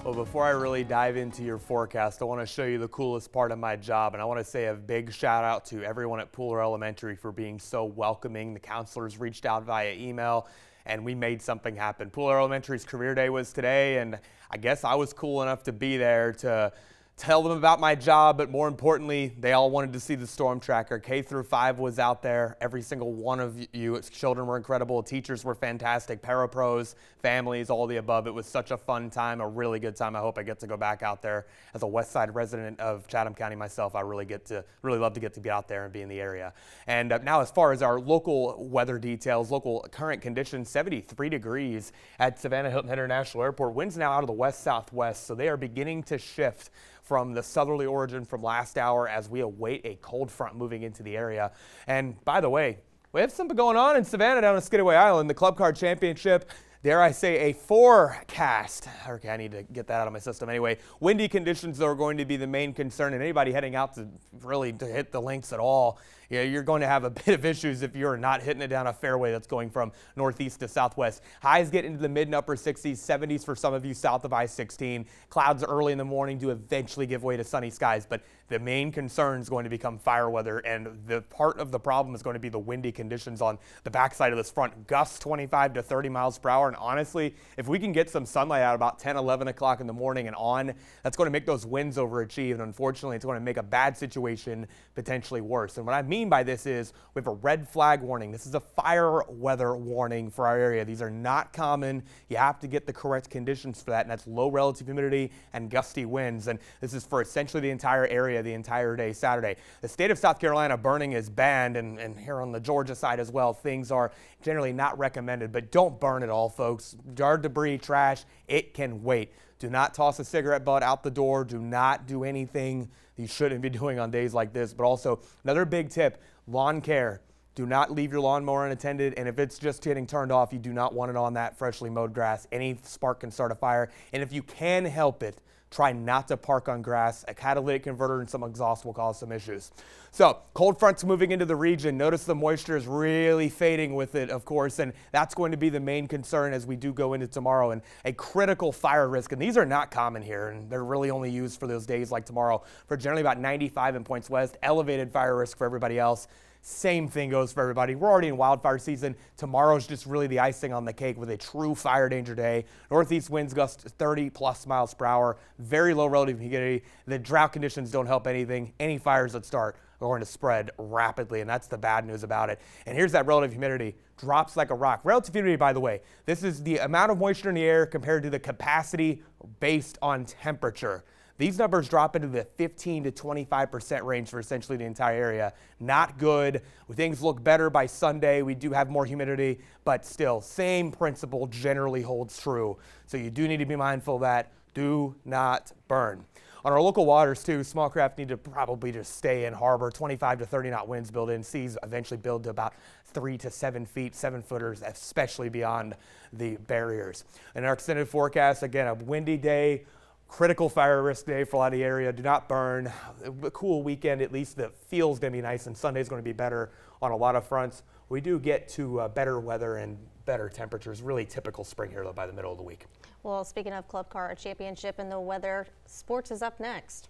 Well, before I really dive into your forecast, I want to show you the coolest part of my job. And I want to say a big shout out to everyone at Pooler Elementary for being so welcoming. The counselors reached out via email and we made something happen. Pooler Elementary's career day was today, and I guess I was cool enough to be there to tell them about my job, but more importantly, they all wanted to see the storm tracker. K through 5 was out there. Every single one of you children were incredible. Teachers were fantastic. Parapros, families, all the above. It was such a fun time, a really good time. I hope I get to go back out there. As a West Side resident of Chatham County myself, I really love to get to be out there and be in the area. And now as far as our local weather details, local current conditions, 73 degrees at Savannah Hilton International Airport. Winds now out of the west-southwest, so they are beginning to shift from the southerly origin from last hour as we await a cold front moving into the area. And by the way, we have something going on in Savannah down on Skidaway Island, the Club Card Championship. Dare I say a forecast. Okay, I need to get that out of my system. Anyway, windy conditions are going to be the main concern, and anybody heading out to hit the links at all, you're going to have a bit of issues if you're not hitting it down a fairway that's going from northeast to southwest. Highs get into the mid and upper 60s, 70s for some of you south of I-16. Clouds early in the morning do eventually give way to sunny skies, but the main concern is going to become fire weather, and the part of the problem is going to be the windy conditions on the backside of this front. Gusts 25 to 30 miles per hour, and honestly, if we can get some sunlight out about 10, 11 o'clock in the morning and on, that's going to make those winds overachieve, and unfortunately, it's going to make a bad situation potentially worse. And what I mean by this is we have a red flag warning. This is a fire weather warning for our area. These are not common. You have to get the correct conditions for that, and that's low relative humidity and gusty winds. And this is for essentially the entire area the entire day Saturday. The state of South Carolina, burning is banned, and here on the Georgia side as well, things are generally not recommended, but don't burn it all, folks. Yard debris, trash, it can wait. Do not toss a cigarette butt out the door. Do not do anything you shouldn't be doing on days like this. But also, another big tip, lawn care. Do not leave your lawnmower unattended, and if it's just getting turned off, you do not want it on that freshly mowed grass. Any spark can start a fire, and if you can help it, try not to park on grass. A catalytic converter and some exhaust will cause some issues. So cold fronts moving into the region. Notice the moisture is really fading with it, of course, and that's going to be the main concern as we do go into tomorrow, and a critical fire risk. And these are not common here, and they're really only used for those days like tomorrow. For generally about 95 in points west, elevated fire risk for everybody else. Same thing goes for everybody. We're already in wildfire season. Tomorrow's just really the icing on the cake with a true fire danger day. Northeast winds gust 30 plus miles per hour. Very low relative humidity. The drought conditions don't help anything. Any fires that start are going to spread rapidly, and that's the bad news about it. And here's that relative humidity. Drops like a rock. Relative humidity, by the way, this is the amount of moisture in the air compared to the capacity based on temperature. These numbers drop into the 15 to 25% range for essentially the entire area. Not good. Things look better by Sunday. We do have more humidity, but still, same principle generally holds true. So you do need to be mindful of that. Do not burn. On our local waters, too, small craft need to probably just stay in harbor. 25 to 30 knot winds build in. Seas eventually build to about 3 to 7 feet, 7-footers, especially beyond the barriers. In our extended forecast, again, a windy day. Critical fire risk day for a lot of the area. Do not burn. A cool weekend, at least the feel's going to be nice, and Sunday's going to be better on a lot of fronts. We do get to better weather and better temperatures. Really typical spring here, though, by the middle of the week. Well, speaking of Club Car Championship and the weather, sports is up next.